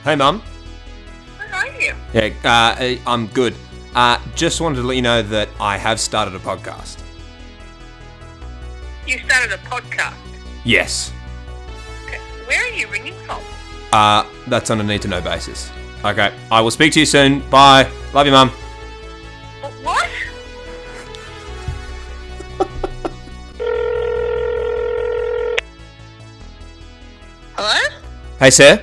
Hey, Mum. How are you? Yeah, I'm good. Just wanted to let you know that I have started a podcast. You started a podcast? Yes. Okay. Where are you ringing from? That's on a need-to-know basis. Okay, I will speak to you soon. Bye. Love you, Mum. What? Hello? Hey, Sarah.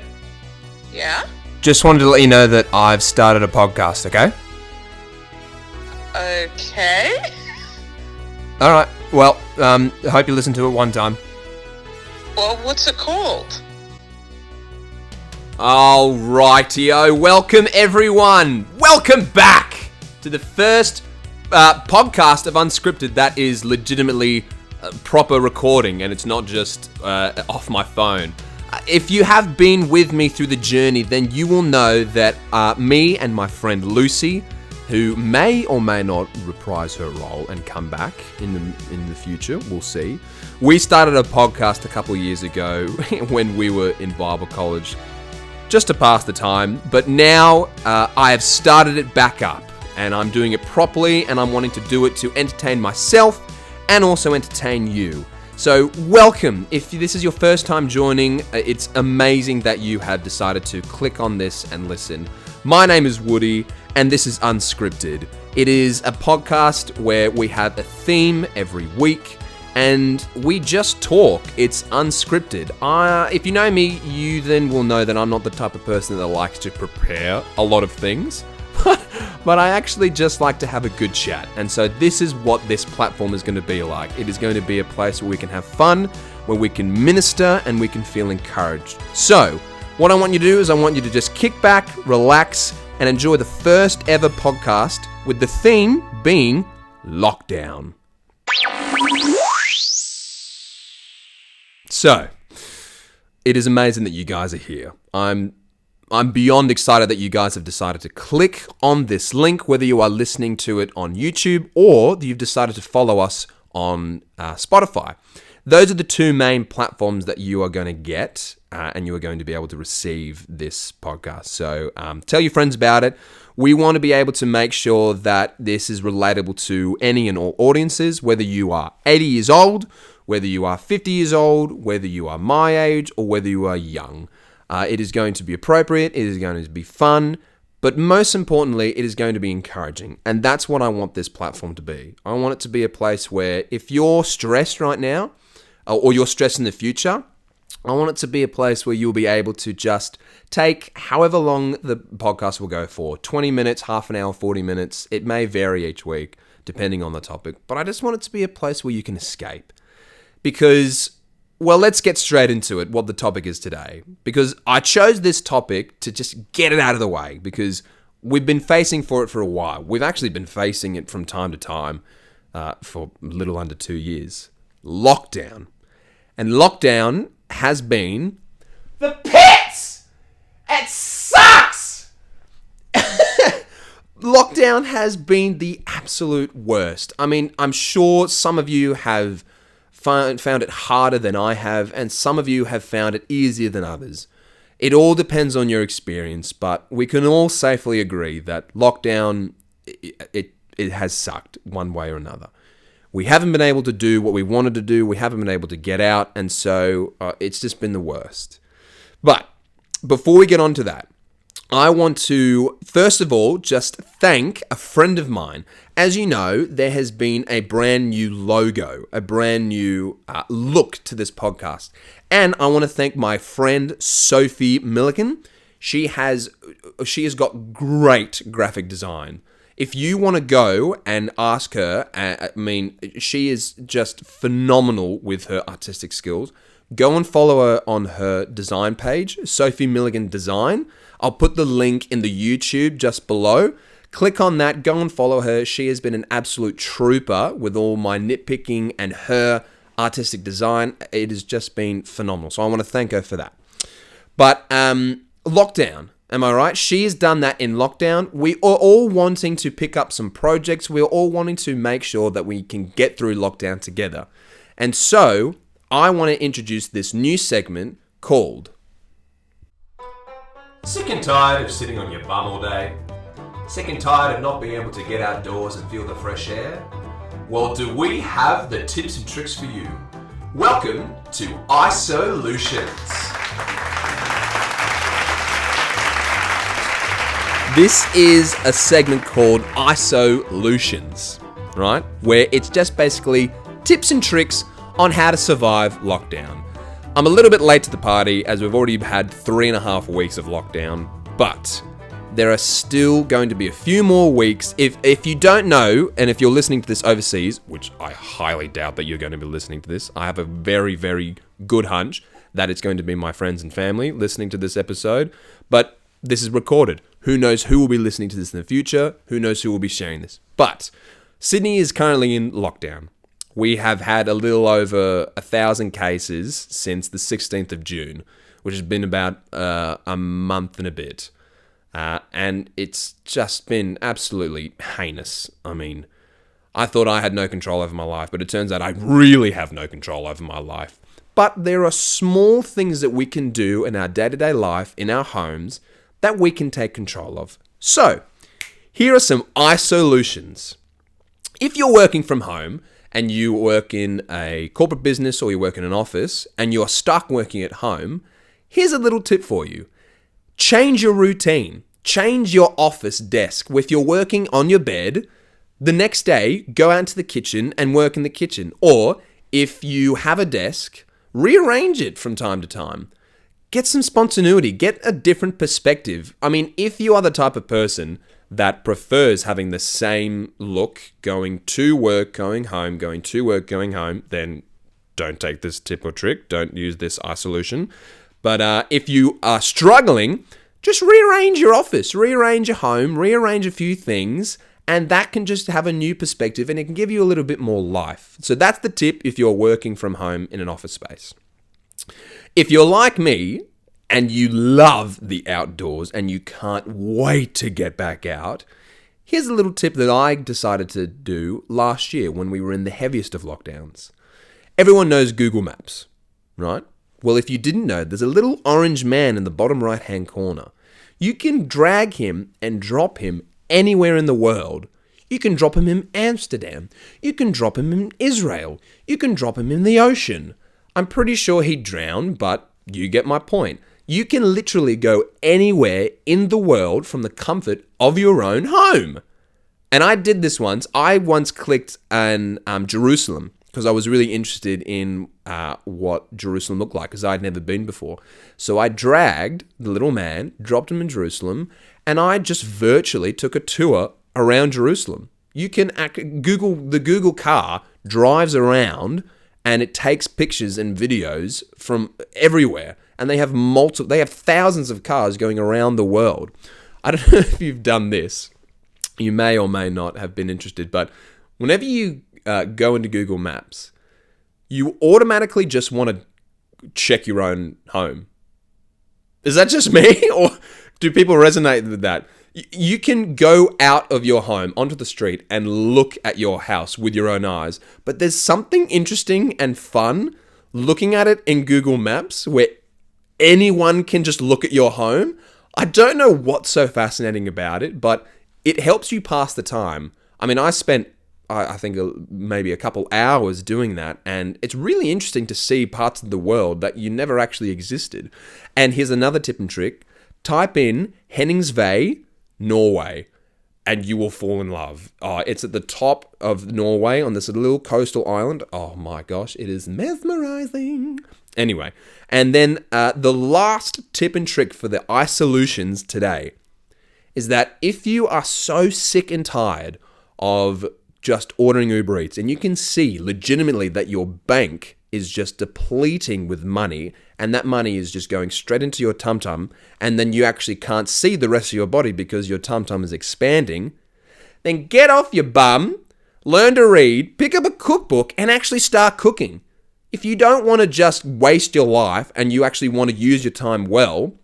Yeah? Just wanted to let you know that I've started a podcast, okay? Okay. Alright, well, I hope you listen to it one time. Well, what's it called? Alrightio, welcome everyone! Welcome back to the first podcast of Unscripted that is legitimately proper recording and it's not just off my phone. If you have been with me through the journey, then you will know that me and my friend Lucy, who may or may not reprise her role and come back in the future, we'll see. We started a podcast a couple of years ago when we were in Bible college, just to pass the time. But now I have started it back up, and I'm doing it properly, and I'm wanting to do it to entertain myself and also entertain you. So welcome. If this is your first time joining, it's amazing that you have decided to click on this and listen. My name is Woody, and this is Unscripted. It is a podcast where we have a theme every week, and we just talk. It's unscripted. If you know me, you then will know that I'm not the type of person that likes to prepare a lot of things. But I actually just like to have a good chat. And so this is what this platform is going to be like. It is going to be a place where we can have fun, where we can minister, and we can feel encouraged. So, what I want you to do is I want you to just kick back, relax, and enjoy the first ever podcast with the theme being lockdown. So, it is amazing that you guys are here. I'm beyond excited that you guys have decided to click on this link, whether you are listening to it on YouTube or you've decided to follow us on Spotify. Those are the two main platforms that you are going to get and you are going to be able to receive this podcast. So tell your friends about it. We want to be able to make sure that this is relatable to any and all audiences, whether you are 80 years old, whether you are 50 years old, whether you are my age, or whether you are young. It is going to be appropriate, it is going to be fun, but most importantly, it is going to be encouraging. And that's what I want this platform to be. I want it to be a place where if you're stressed right now, or you're stressed in the future, I want it to be a place where you'll be able to just take however long the podcast will go for, 20 minutes, half an hour, 40 minutes. It may vary each week, depending on the topic, but I just want it to be a place where you can escape. Because, well, let's get straight into it, what the topic is today. Because I chose this topic to just get it out of the way, because we've been facing for it for a while. We've actually been facing it from time to time for a little under 2 years. Lockdown. And lockdown has been the pits! It sucks! Lockdown has been the absolute worst. I mean, I'm sure some of you have found it harder than I have, and some of you have found it easier than others. It all depends on your experience, but we can all safely agree that lockdown, it has sucked one way or another. We haven't been able to do what we wanted to do, we haven't been able to get out, and so it's just been the worst. But before we get on to that, I want to, first of all, just thank a friend of mine. As you know, there has been a brand new logo, a brand new look to this podcast. And I want to thank my friend, Sophie Milliken. She has got great graphic design. If you want to go and ask her, I mean, she is just phenomenal with her artistic skills. Go and follow her on her design page, Sophie Milligan Design. I'll put the link in the YouTube just below. Click on that, go and follow her. She has been an absolute trooper with all my nitpicking and her artistic design. It has just been phenomenal. So I want to thank her for that. But lockdown, am I right? She has done that in lockdown. We are all wanting to pick up some projects. We're all wanting to make sure that we can get through lockdown together. And so I want to introduce this new segment called Sick and tired of sitting on your bum all day? Sick and tired of not being able to get outdoors and feel the fresh air? Well, do we have the tips and tricks for you? Welcome to Iso-lutions. This is a segment called Iso-lutions, right? Where it's just basically tips and tricks on how to survive lockdown. I'm a little bit late to the party as we've already had 3.5 weeks of lockdown, but there are still going to be a few more weeks. If you don't know, and if you're listening to this overseas, which I highly doubt that you're going to be listening to this, I have a very, very good hunch that it's going to be my friends and family listening to this episode, but this is recorded. Who knows who will be listening to this in the future? Who knows who will be sharing this? But Sydney is currently in lockdown. We have had a little over 1,000 cases since the 16th of June, which has been about a month and a bit. And it's just been absolutely heinous. I mean, I thought I had no control over my life, but it turns out I really have no control over my life. But there are small things that we can do in our day-to-day life, in our homes, that we can take control of. So, here are some Iso-lutions. If you're working from home, and you work in a corporate business or you work in an office and you're stuck working at home, here's a little tip for you. Change your routine. Change your office desk. If you're working on your bed, the next day, go out into the kitchen and work in the kitchen. Or if you have a desk, rearrange it from time to time. Get some spontaneity. Get a different perspective. I mean, if you are the type of person that prefers having the same look, going to work, going home, going to work, going home, then don't take this tip or trick. Don't use this Iso-lution. But if you are struggling, just rearrange your office, rearrange your home, rearrange a few things, and that can just have a new perspective and it can give you a little bit more life. So that's the tip if you're working from home in an office space. If you're like me, and you love the outdoors and you can't wait to get back out, here's a little tip that I decided to do last year when we were in the heaviest of lockdowns. Everyone knows Google Maps, right? Well, if you didn't know, there's a little orange man in the bottom right-hand corner. You can drag him and drop him anywhere in the world. You can drop him in Amsterdam. You can drop him in Israel. You can drop him in the ocean. I'm pretty sure he'd drown, but you get my point. You can literally go anywhere in the world from the comfort of your own home. And I did this once. I once clicked on Jerusalem because I was really interested in what Jerusalem looked like because I'd never been before. So I dragged the little man, dropped him in Jerusalem, and I just virtually took a tour around Jerusalem. You can the Google car drives around and it takes pictures and videos from everywhere. And they have thousands of cars going around the world. I don't know if you've done this. You may or may not have been interested, but whenever you go into Google Maps, you automatically just want to check your own home. Is that just me, or do people resonate with that? You can go out of your home onto the street and look at your house with your own eyes, but there's something interesting and fun looking at it in Google Maps where anyone can just look at your home. I don't know what's so fascinating about it, but it helps you pass the time. I mean, I spent, I think, maybe a couple hours doing that, and it's really interesting to see parts of the world that you never actually existed. And here's another tip and trick. Type in Henningsvær, Norway, and you will fall in love. It's at the top of Norway on this little coastal island. Oh my gosh, it is mesmerizing. Anyway, and then the last tip and trick for the Iso-lutions today is that if you are so sick and tired of just ordering Uber Eats and you can see legitimately that your bank is just depleting with money and that money is just going straight into your tum-tum and then you actually can't see the rest of your body because your tum-tum is expanding, then get off your bum, learn to read, pick up a cookbook and actually start cooking. If you don't want to just waste your life and you actually want to use your time well,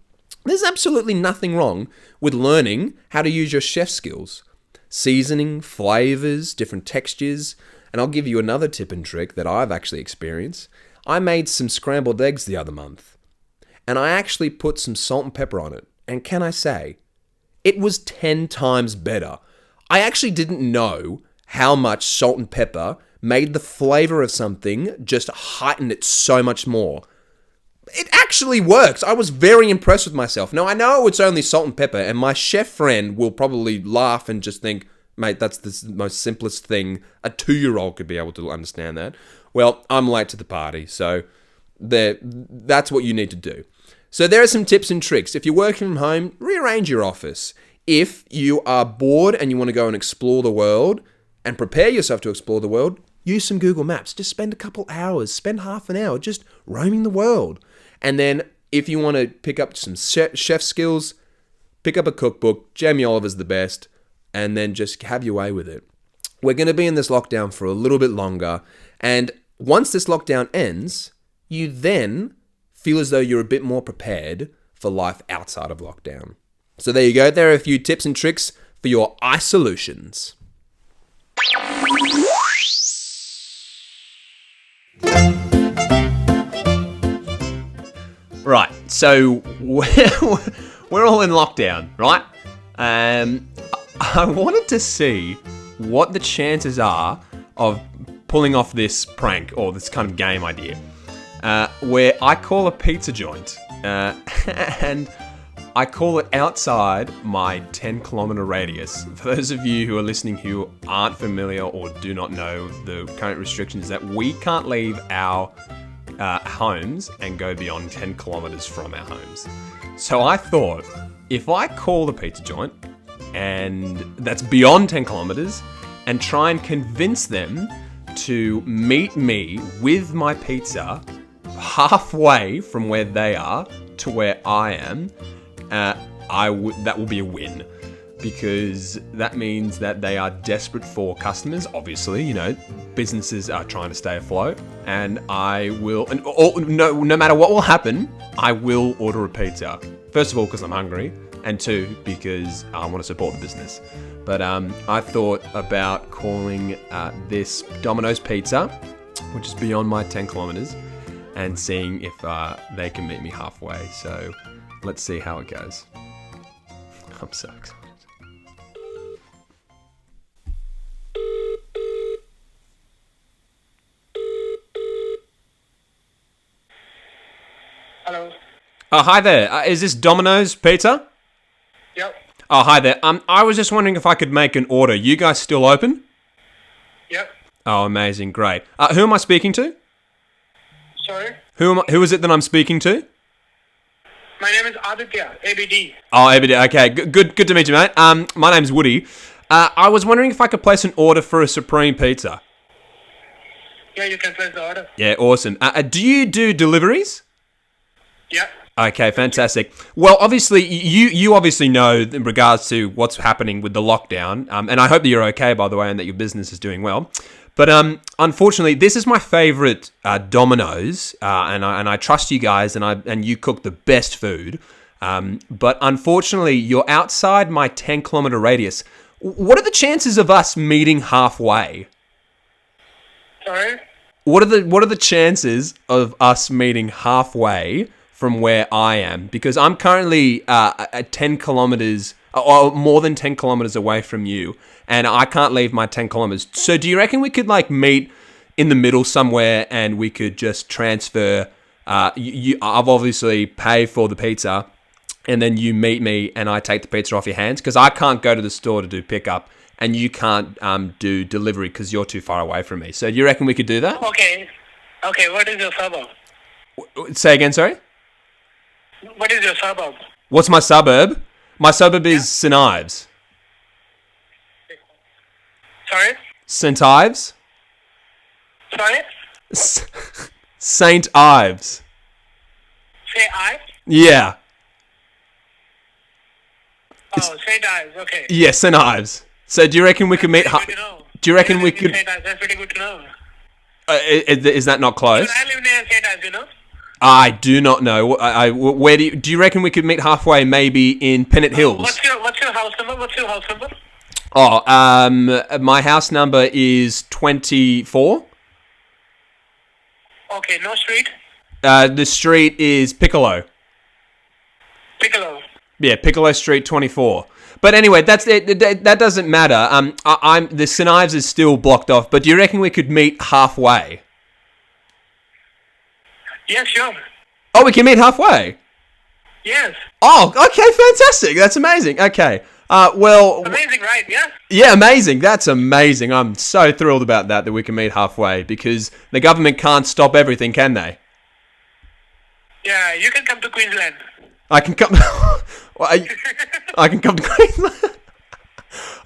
there's absolutely nothing wrong with learning how to use your chef skills. Seasoning, flavors, different textures. And I'll give you another tip and trick that I've actually experienced. I made some scrambled eggs the other month. And I actually put some salt and pepper on it. And can I say, it was 10 times better. I actually didn't know how much salt and pepper made the flavor of something just heighten it so much more. It actually works. I was very impressed with myself. Now, I know it's only salt and pepper, and my chef friend will probably laugh and just think, mate, that's the most simplest thing. A 2-year-old could be able to understand that. Well, I'm late to the party, so that's what you need to do. So there are some tips and tricks. If you're working from home, rearrange your office. If you are bored and you want to go and explore the world and prepare yourself to explore the world, use some Google Maps. Just spend a couple hours, spend half an hour just roaming the world. And then if you want to pick up some chef skills, pick up a cookbook. Jamie Oliver's the best. And then just have your way with it. We're going to be in this lockdown for a little bit longer. And once this lockdown ends, you then feel as though you're a bit more prepared for life outside of lockdown. So there you go. There are a few tips and tricks for your Iso-lutions. Right, so we're all in lockdown, right? I wanted to see what the chances are of pulling off this prank or this kind of game idea, where I call a pizza joint and I call it outside my 10-kilometer radius. For those of you who are listening who aren't familiar or do not know the current restrictions, that we can't leave our homes and go beyond 10 kilometers from our homes. So I thought, if I call the pizza joint, and that's beyond 10 kilometers, and try and convince them to meet me with my pizza halfway from where they are to where I am, that will be a win. Because that means that they are desperate for customers. Obviously, you know, businesses are trying to stay afloat, and I will, no matter what will happen, I will order a pizza. First of all, because I'm hungry, and 2, because I want to support the business. But I thought about calling this Domino's Pizza, which is beyond my 10 kilometers, and seeing if they can meet me halfway. So let's see how it goes. I'm so excited. Hello. Oh, hi there. Is this Domino's Pizza? Yep. Oh, hi there. I was just wondering if I could make an order. You guys still open? Yep. Oh, amazing. Great. Who am I speaking to? Sorry? Who is it that I'm speaking to? My name is Aditya, ABD. Oh, ABD. Okay. Good to meet you, mate. My name's Woody. I was wondering if I could place an order for a Supreme Pizza. Yeah, you can place the order. Yeah, awesome. Do you do deliveries? Yep. Okay, fantastic. Well, obviously, you obviously know in regards to what's happening with the lockdown, and I hope that you're okay, by the way, and that your business is doing well. But unfortunately, this is my favorite Domino's, and I trust you guys, and you cook the best food. But unfortunately, you're outside my 10-kilometer radius. What are the chances of us meeting halfway? Sorry? What are the chances of us meeting halfway from where I am? Because I'm currently at 10 kilometers, or more than 10 kilometers away from you, and I can't leave my 10 kilometers. So do you reckon we could meet in the middle somewhere, and we could just transfer, I've obviously pay for the pizza, and then you meet me and I take the pizza off your hands? Because I can't go to the store to do pickup, and you can't do delivery because you're too far away from me. So do you reckon we could do that? Okay, what is your suburb? Say again, sorry? What is your suburb? What's my suburb? My suburb is St. Ives. Sorry? St. Ives? Sorry? St. Ives. Say I? Yeah. Oh, St. Ives, okay. Yeah, St. Ives. So do you reckon we could meet... Good to know. Do you reckon we could... St. Ives, that's pretty good to know. Is that not close? I live near St. Ives, you know? I do not know. Where do you reckon we could meet halfway? Maybe in Pennant Hills. What's your house number? What's your house number? Oh, my house number is 24. Okay, no street. The street is Piccolo. Piccolo. Yeah, Piccolo Street 24. But anyway, that's it. That doesn't matter. The St. Ives is still blocked off. But do you reckon we could meet halfway? Yeah, sure. Oh, we can meet halfway. Yes. Oh, okay, fantastic. That's amazing. Okay. Well. Amazing, right? Yeah. Yeah, amazing. That's amazing. I'm so thrilled about that we can meet halfway because the government can't stop everything, can they? Yeah, you can come to Queensland. I can come. I can come to Queensland.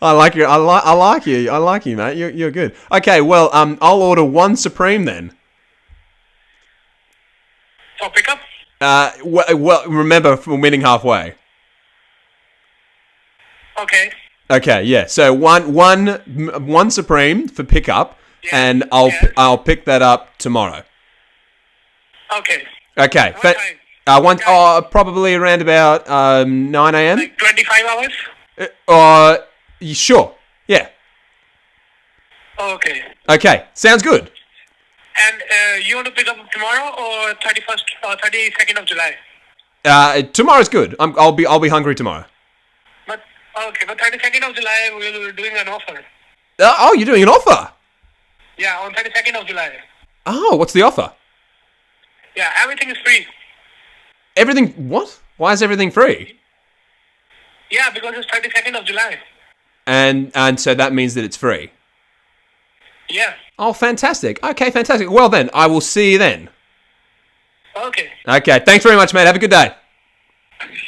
I like you. I like you. I like you, mate. You're good. Okay. Well, I'll order one Supreme then. For pickup? Well, remember we're meeting halfway. Okay. Okay. Yeah. So one Supreme for pickup, and I'll pick that up tomorrow. Okay. Okay. What time? Probably around about 9 a.m. Like 25 hours? Sure. Yeah. Okay. Okay. Sounds good. And you want to pick up tomorrow or 31st or 32nd of July? Tomorrow's good. I'll be hungry tomorrow. But 32nd of July we're doing an offer. You're doing an offer? Yeah, on 32nd of July. Oh, what's the offer? Yeah, everything is free. Everything? What? Why is everything free? Yeah, because it's 32nd of July. And so that means that it's free. Yeah. Oh, fantastic. Okay, fantastic. Well then, I will see you then. Okay. Okay, thanks very much, mate. Have a good day.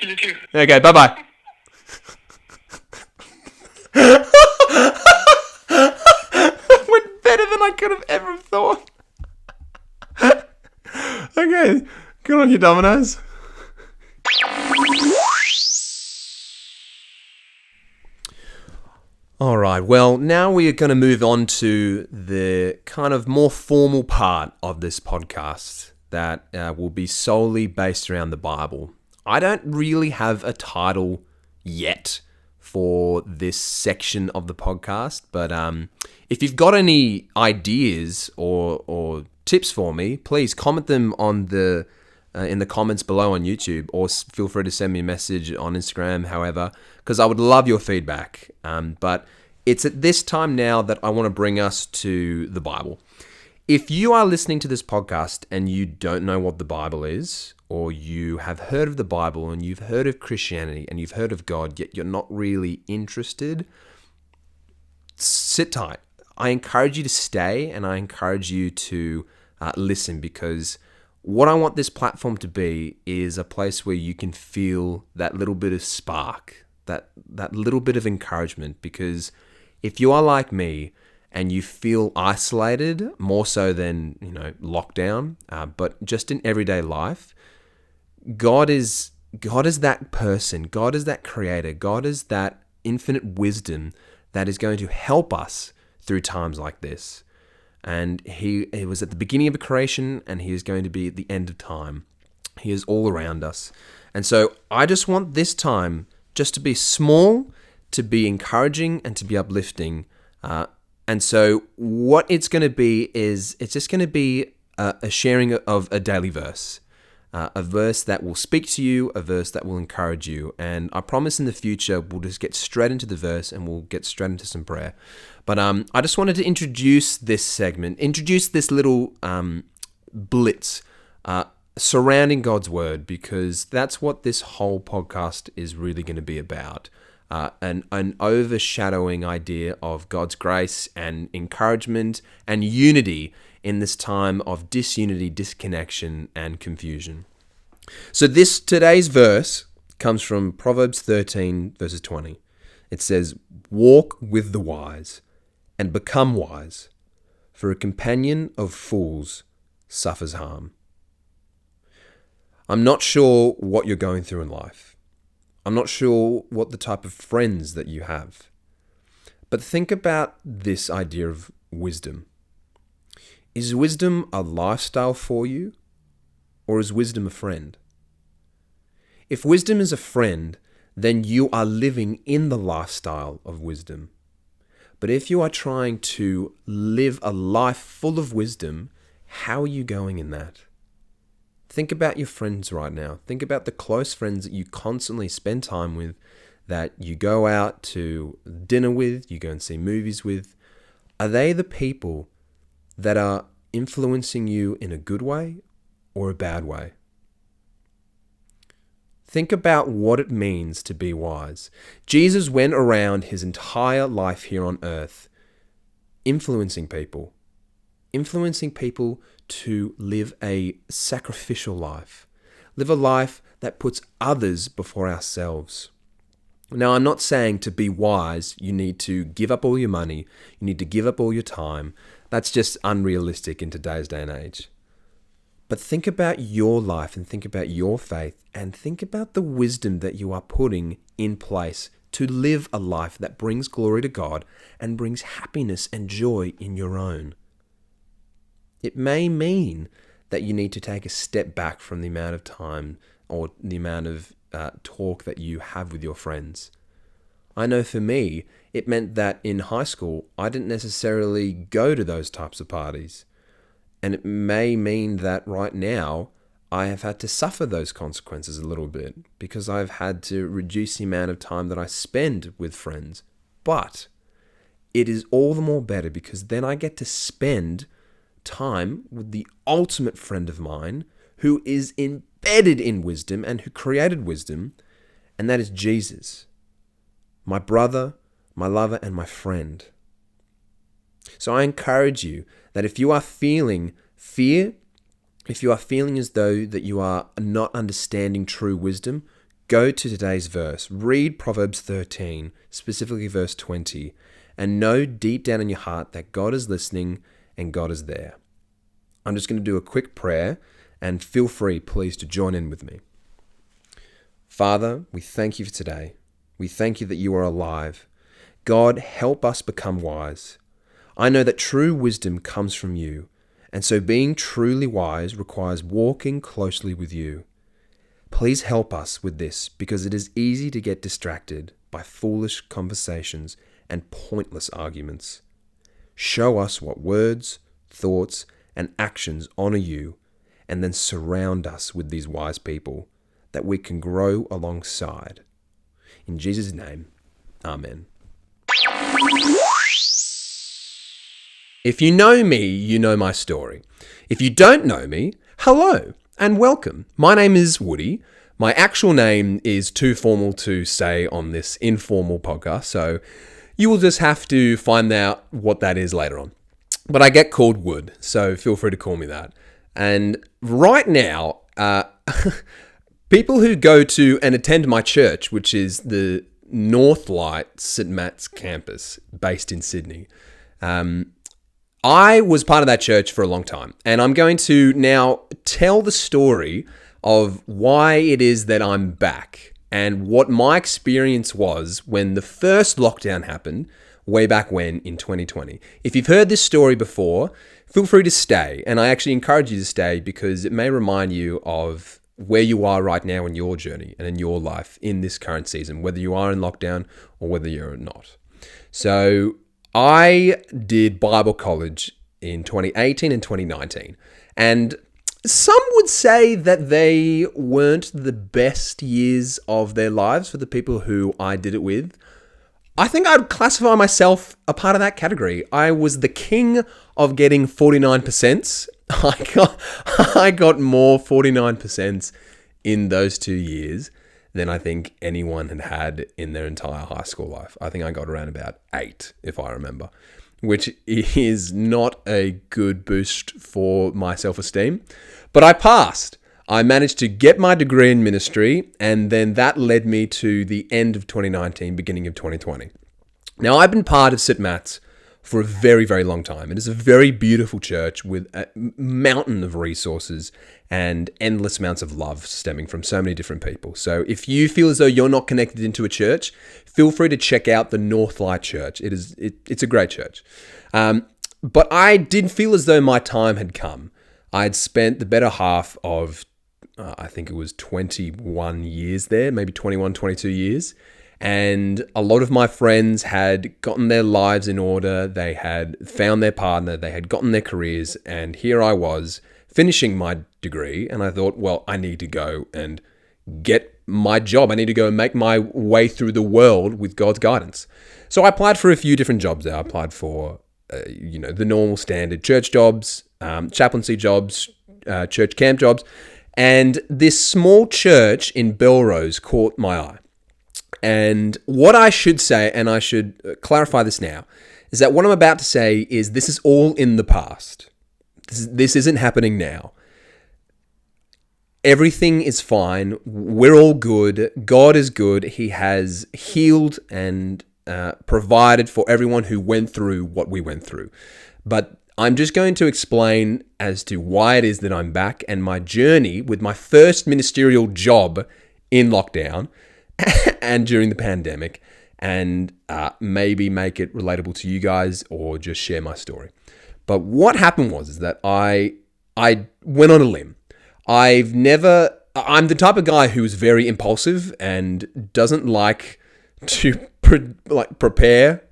You too. Okay, bye-bye. Went better than I could have ever thought. Okay, good on you, Domino's. All right, well, now we are going to move on to the kind of more formal part of this podcast that will be solely based around the Bible. I don't really have a title yet for this section of the podcast, but if you've got any ideas or tips for me, please comment them on in the comments below on YouTube, or feel free to send me a message on Instagram, however, because I would love your feedback. But it's at this time now that I want to bring us to the Bible. If you are listening to this podcast and you don't know what the Bible is, or you have heard of the Bible and you've heard of Christianity and you've heard of God, yet you're not really interested, sit tight. I encourage you to stay, and I encourage you to listen, because what I want this platform to be is a place where you can feel that little bit of spark, that little bit of encouragement, because if you are like me and you feel isolated, more so than, lockdown, but just in everyday life, God is that person, God is that creator, God is that infinite wisdom that is going to help us through times like this. And he was at the beginning of a creation, and he is going to be at the end of time. He is all around us. And so I just want this time just to be small, to be encouraging, and to be uplifting. And so what it's going to be is it's just going to be a sharing of a daily verse. A verse that will speak to you, a verse that will encourage you. And I promise in the future, we'll just get straight into the verse and we'll get straight into some prayer. But I just wanted to introduce this segment, introduce this little blitz surrounding God's Word, because that's what this whole podcast is really going to be about. An overshadowing idea of God's grace and encouragement and unity in this time of disunity, disconnection, and confusion. So today's verse comes from Proverbs 13, verses 20. It says, "Walk with the wise and become wise, for a companion of fools suffers harm." I'm not sure what you're going through in life. I'm not sure what the type of friends that you have. But think about this idea of wisdom. Is wisdom a lifestyle for you, or is wisdom a friend? If wisdom is a friend, then you are living in the lifestyle of wisdom. But if you are trying to live a life full of wisdom, how are you going in that? Think about your friends right now. Think about the close friends that you constantly spend time with, that you go out to dinner with, you go and see movies with. Are they the people that are influencing you in a good way or a bad way? Think about what it means to be wise. Jesus went around his entire life here on earth influencing people to live a sacrificial life, live a life that puts others before ourselves. Now, I'm not saying to be wise, you need to give up all your money, you need to give up all your time. That's just unrealistic in today's day and age. But think about your life and think about your faith and think about the wisdom that you are putting in place to live a life that brings glory to God and brings happiness and joy in your own. It may mean that you need to take a step back from the amount of time or the amount of talk that you have with your friends. I know for me, it meant that in high school, I didn't necessarily go to those types of parties. And it may mean that right now, I have had to suffer those consequences a little bit because I've had to reduce the amount of time that I spend with friends. But it is all the more better because then I get to spend time with the ultimate friend of mine who is embedded in wisdom and who created wisdom, and that is Jesus, my brother, my lover, and my friend. So I encourage you that if you are feeling fear, if you are feeling as though that you are not understanding true wisdom, go to today's verse. Read Proverbs 13, specifically verse 20, and know deep down in your heart that God is listening and God is there. I'm just going to do a quick prayer, and feel free, please, to join in with me. Father, we thank you for today. We thank you that you are alive. God, help us become wise. I know that true wisdom comes from you, and so being truly wise requires walking closely with you. Please help us with this because it is easy to get distracted by foolish conversations and pointless arguments. Show us what words, thoughts, and actions honor you, and then surround us with these wise people that we can grow alongside. In Jesus' name, amen. If you know me, you know my story. If you don't know me, hello and welcome. My name is Woody. My actual name is too formal to say on this informal podcast, so you will just have to find out what that is later on. But I get called Wood, so feel free to call me that. And right now, people who go to and attend my church, which is the Northlight St. Matt's campus based in Sydney, I was part of that church for a long time. And I'm going to now tell the story of why it is that I'm back and what my experience was when the first lockdown happened way back when in 2020. If you've heard this story before, feel free to stay. And I actually encourage you to stay because it may remind you of where you are right now in your journey and in your life in this current season, whether you are in lockdown or whether you're not. So I did Bible college in 2018 and 2019. And some would say that they weren't the best years of their lives for the people who I did it with. I think I'd classify myself a part of that category. I was the king of getting 49%. I got more 49% in those 2 years than I think anyone had had in their entire high school life. I think I got around about 8, if I remember, which is not a good boost for my self-esteem. But I passed. I managed to get my degree in ministry, and then that led me to the end of 2019, beginning of 2020. Now, I've been part of St. Matt's for a very, very long time. It is a very beautiful church with a mountain of resources and endless amounts of love stemming from so many different people. So if you feel as though you're not connected into a church, feel free to check out the Northlight Church. It's a great church. But I did feel as though my time had come. I had spent the better half of I think it was 21 years there, maybe 21, 22 years. And a lot of my friends had gotten their lives in order. They had found their partner. They had gotten their careers. And here I was finishing my degree, and I thought, well, I need to go and get my job. I need to go and make my way through the world with God's guidance. So I applied for a few different jobs there. I applied for, the normal standard church jobs, chaplaincy jobs, church camp jobs, and this small church in Belrose caught my eye. And what I should say, and I should clarify this now, is that what I'm about to say is this is all in the past. This isn't happening now. Everything is fine. We're all good. God is good. He has healed and provided for everyone who went through what we went through. But I'm just going to explain as to why it is that I'm back and my journey with my first ministerial job in lockdown and during the pandemic, and maybe make it relatable to you guys or just share my story. But what happened was that I went on a limb. I'm the type of guy who is very impulsive and doesn't like to prepare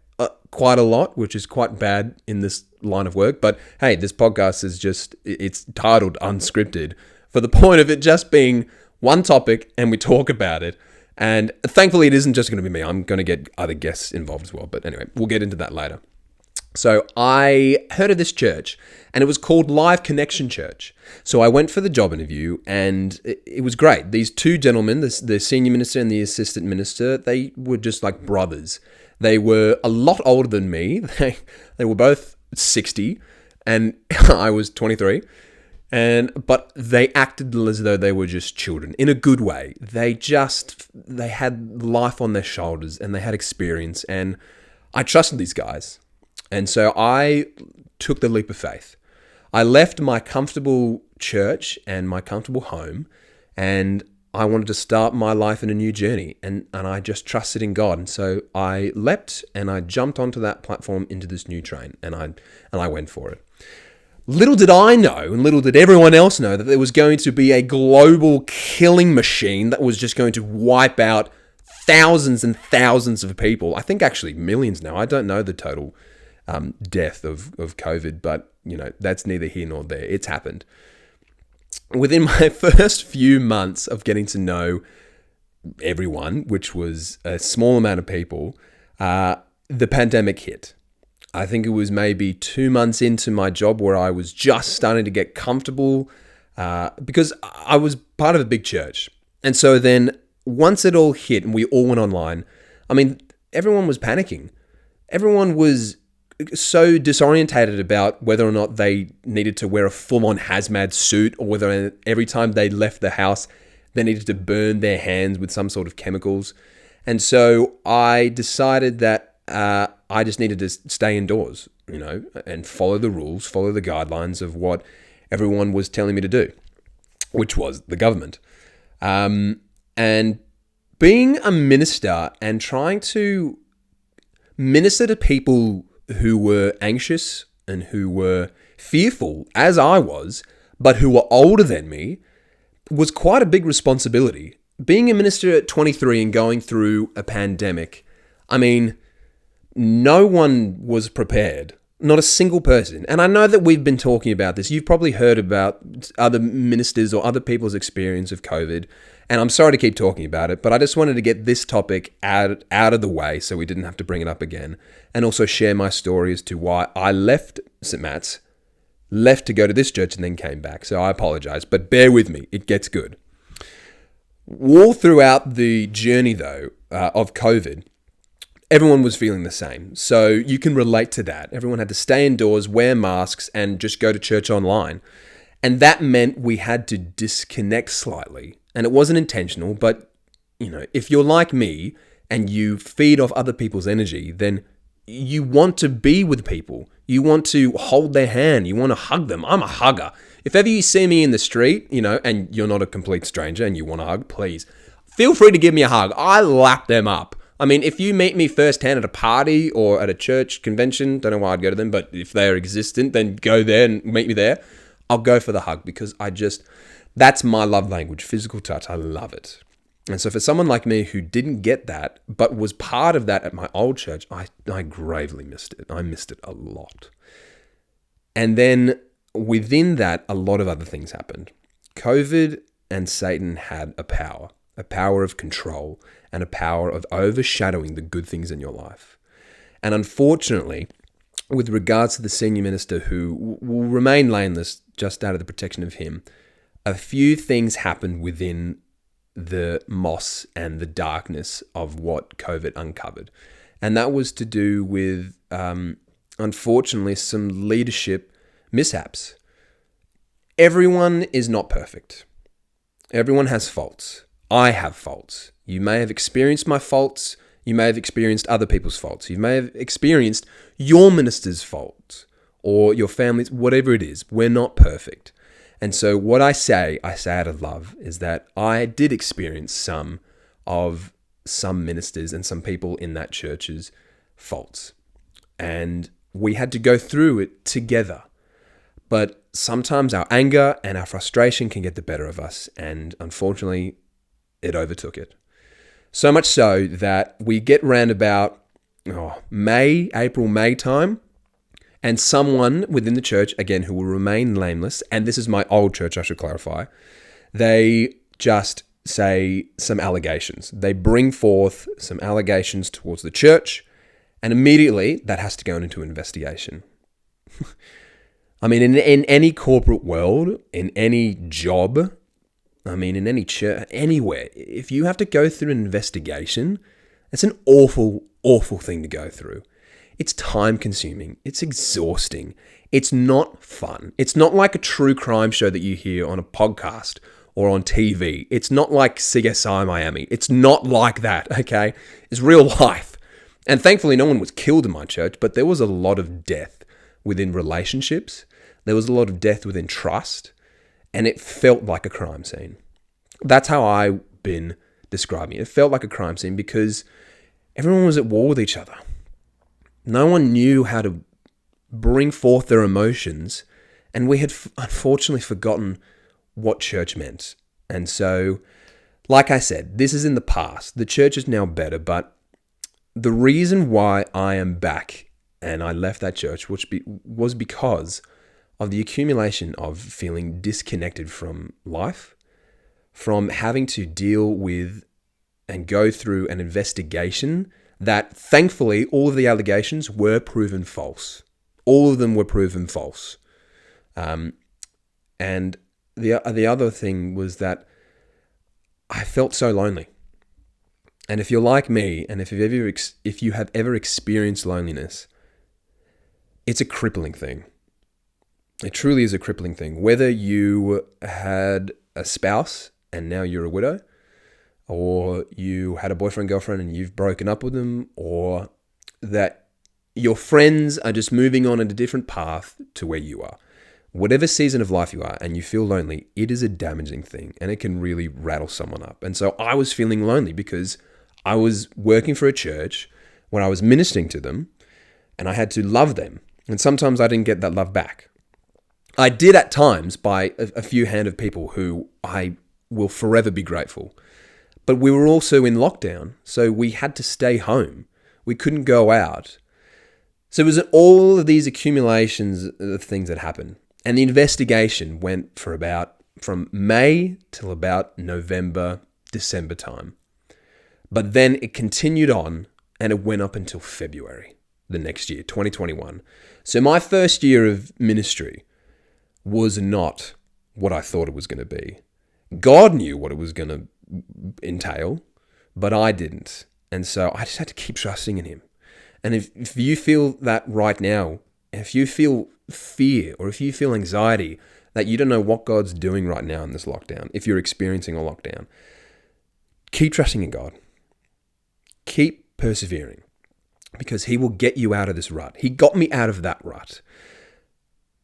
quite a lot, which is quite bad in this line of work. But hey, this podcast is it's titled Unscripted for the point of it just being one topic and we talk about it. And thankfully, it isn't just going to be me. I'm going to get other guests involved as well. But anyway, we'll get into that later. So I heard of this church and it was called Live Connection Church. So I went for the job interview and it was great. These two gentlemen, the senior minister and the assistant minister, they were just like brothers. They were a lot older than me. They were both 60 and I was 23. But they acted as though they were just children in a good way. They had life on their shoulders and they had experience, and I trusted these guys. And so I took the leap of faith. I left my comfortable church and my comfortable home, and I wanted to start my life in a new journey, and I just trusted in God. And so I leapt and I jumped onto that platform into this new train, and I went for it. Little did I know, and little did everyone else know, that there was going to be a global killing machine that was just going to wipe out thousands and thousands of people. I think actually millions now. I don't know the total death of COVID, but that's neither here nor there. It's happened. Within my first few months of getting to know everyone, which was a small amount of people, the pandemic hit. I think it was maybe 2 months into my job where I was just starting to get comfortable because I was part of a big church. And so then once it all hit and we all went online, everyone was panicking. Everyone was so disorientated about whether or not they needed to wear a full-on hazmat suit or whether every time they left the house, they needed to burn their hands with some sort of chemicals. And so I decided that I just needed to stay indoors, and follow the rules, follow the guidelines of what everyone was telling me to do, which was the government. And being a minister and trying to minister to people who were anxious and who were fearful, as I was, but who were older than me, was quite a big responsibility. Being a minister at 23 and going through a pandemic, no one was prepared. Not a single person. And I know that we've been talking about this. You've probably heard about other ministers or other people's experience of COVID. And I'm sorry to keep talking about it, but I just wanted to get this topic out of the way so we didn't have to bring it up again. And also share my story as to why I left St. Matt's, left to go to this church and then came back. So I apologize, but bear with me. It gets good. All throughout the journey, though, of COVID, everyone was feeling the same. So you can relate to that. Everyone had to stay indoors, wear masks, and just go to church online. And that meant we had to disconnect slightly. And it wasn't intentional, but, if you're like me and you feed off other people's energy, then you want to be with people. You want to hold their hand. You want to hug them. I'm a hugger. If ever you see me in the street, and you're not a complete stranger and you want to hug, please feel free to give me a hug. I lap them up. If you meet me firsthand at a party or at a church convention, don't know why I'd go to them, but if they're existent, then go there and meet me there. I'll go for the hug because that's my love language, physical touch. I love it. And so for someone like me who didn't get that, but was part of that at my old church, I gravely missed it. I missed it a lot. And then within that, a lot of other things happened. COVID and Satan had a power of control, and a power of overshadowing the good things in your life. And unfortunately, with regards to the senior minister who will remain laneless just out of the protection of him, a few things happened within the moss and the darkness of what COVID uncovered. And that was to do with, unfortunately, some leadership mishaps. Everyone is not perfect. Everyone has faults. I have faults. You may have experienced my faults. You may have experienced other people's faults. You may have experienced your minister's faults or your family's, whatever it is. We're not perfect. And so what I say out of love, is that I did experience some ministers and some people in that church's faults. And we had to go through it together. But sometimes our anger and our frustration can get the better of us. And unfortunately, it overtook it. So much so that we get round about April, May time, and someone within the church, again, who will remain nameless, and this is my old church, I should clarify, they just say some allegations. They bring forth some allegations towards the church, and immediately that has to go into investigation. I mean, in any corporate world, in any job, in any church, anywhere, if you have to go through an investigation, it's an awful, awful thing to go through. It's time consuming. It's exhausting. It's not fun. It's not like a true crime show that you hear on a podcast or on TV. It's not like CSI Miami. It's not like that, okay? It's real life. And thankfully, no one was killed in my church, but there was a lot of death within relationships. There was a lot of death within trust, and it felt like a crime scene. That's how I've been describing it. It felt like a crime scene because everyone was at war with each other. No one knew how to bring forth their emotions, and we had unfortunately forgotten what church meant. And so, like I said, this is in the past. The church is now better, but the reason why I am back and I left that church was because of the accumulation of feeling disconnected from life, from having to deal with and go through an investigation that thankfully all of the allegations were proven false. All of them were proven false. And the other thing was that I felt so lonely. And if you're like me, and if you have ever experienced loneliness, it's a crippling thing. It truly is a crippling thing. Whether you had a spouse and now you're a widow, or you had a boyfriend, girlfriend, and you've broken up with them, or that your friends are just moving on a different path to where you are. Whatever season of life you are and you feel lonely, it is a damaging thing and it can really rattle someone up. And so I was feeling lonely because I was working for a church when I was ministering to them and I had to love them. And sometimes I didn't get that love back. I did at times by a few hand of people who I will forever be grateful. But we were also in lockdown, so we had to stay home. We couldn't go out. So it was all of these accumulations of things that happened. And the investigation went from May till about November, December time. But then it continued on and it went up until February the next year, 2021. So my first year of ministry was not what I thought it was going to be. God knew what it was going to entail, but I didn't. And so I just had to keep trusting in him. And if you feel that right now, if you feel fear or if you feel anxiety that you don't know what God's doing right now in this lockdown, if you're experiencing a lockdown, keep trusting in God. Keep persevering because he will get you out of this rut. He got me out of that rut.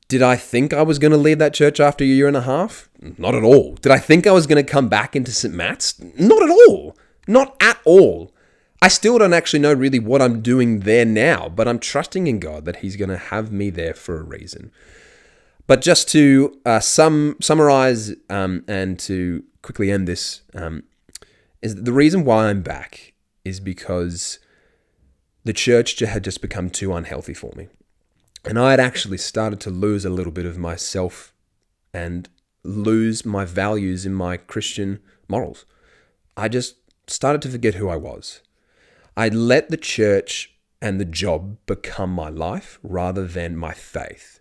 Did I think I was going to leave that church after a year and a half? Not at all. Did I think I was going to come back into St. Matt's? Not at all. Not at all. I still don't actually know really what I'm doing there now, but I'm trusting in God that he's going to have me there for a reason. But just to summarize and to quickly end this, is that the reason why I'm back is because the church had just become too unhealthy for me. And I had actually started to lose a little bit of myself and lose my values in my Christian morals. I just started to forget who I was. I let the church and the job become my life rather than my faith.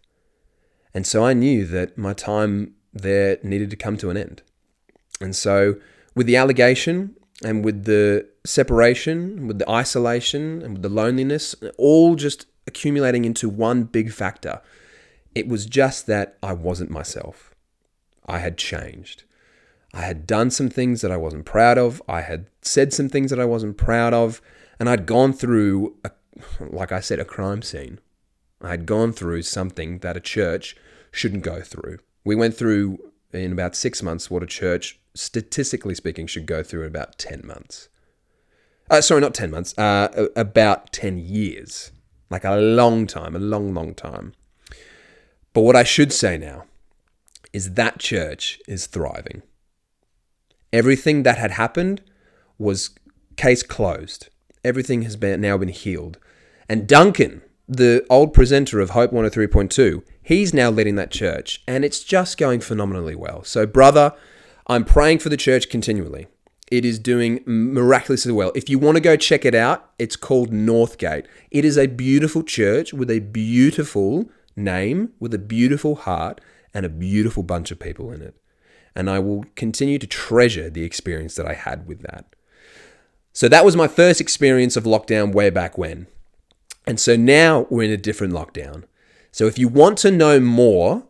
And so I knew that my time there needed to come to an end. And so with the allegation and with the separation, with the isolation and with the loneliness, all just accumulating into one big factor, it was just that I wasn't myself. I had changed. I had done some things that I wasn't proud of. I had said some things that I wasn't proud of. And I'd gone through, like I said, a crime scene. I had gone through something that a church shouldn't go through. We went through, in about 6 months, what a church, statistically speaking, should go through in about 10 months. Sorry, not 10 months, about 10 years. Like a long time, a long, long time. But what I should say now is that church is thriving. Everything that had happened was case closed. Everything has now been healed. And Duncan, the old presenter of Hope 103.2, he's now leading that church, and it's just going phenomenally well. So, brother, I'm praying for the church continually. It is doing miraculously well. If you want to go check it out, it's called Northgate. It is a beautiful church with a beautiful name, with a beautiful heart, and a beautiful bunch of people in it. And I will continue to treasure the experience that I had with that. So that was my first experience of lockdown way back when. And so now we're in a different lockdown. So if you want to know more,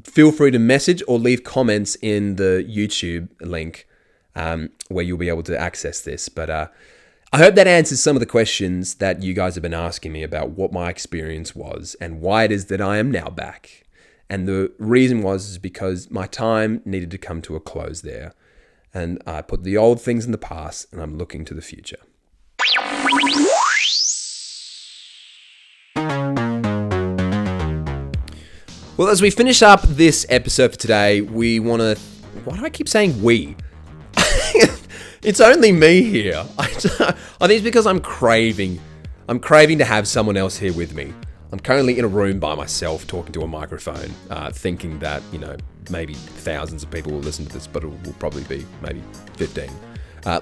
feel free to message or leave comments in the YouTube link where you'll be able to access this. But I hope that answers some of the questions that you guys have been asking me about what my experience was and why it is that I am now back. And the reason was because my time needed to come to a close there. And I put the old things in the past and I'm looking to the future. Well, as we finish up this episode for today, we want to... Why do I keep saying we? It's only me here. I think it's because I'm craving to have someone else here with me. I'm currently in a room by myself talking to a microphone, thinking that, maybe thousands of people will listen to this, but it will probably be maybe 15.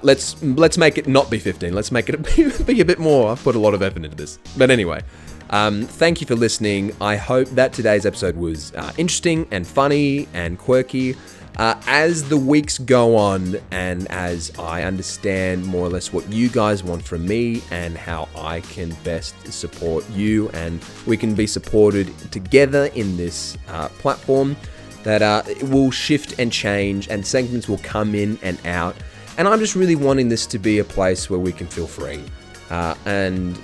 Let's make it not be 15. Let's make it be a bit more. I've put a lot of effort into this. But anyway, thank you for listening. I hope that today's episode was interesting and funny and quirky. As the weeks go on and as I understand more or less what you guys want from me and how I can best support you and we can be supported together in this platform, that it will shift and change and segments will come in and out. And I'm just really wanting this to be a place where we can feel free and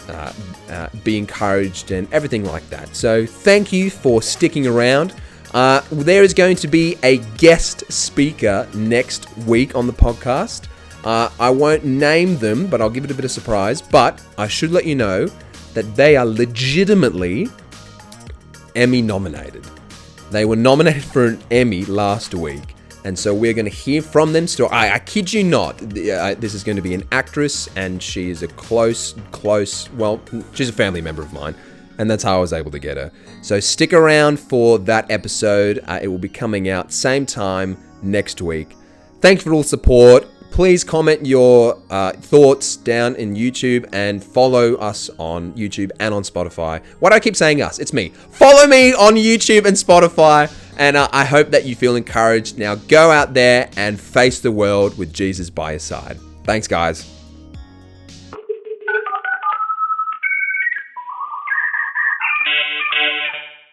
be encouraged and everything like that. So thank you for sticking around. There is going to be a guest speaker next week on the podcast. I won't name them, but I'll give it a bit of surprise. But I should let you know that they are legitimately Emmy nominated. They were nominated for an Emmy last week. And so we're going to hear from them. So I kid you not, this is going to be an actress and she is a close, well, she's a family member of mine. And that's how I was able to get her. So stick around for that episode. It will be coming out same time next week. Thanks for all the support. Please comment your thoughts down in YouTube and follow us on YouTube and on Spotify. Why do I keep saying us? It's me. Follow me on YouTube and Spotify. And I hope that you feel encouraged. Now go out there and face the world with Jesus by your side. Thanks, guys.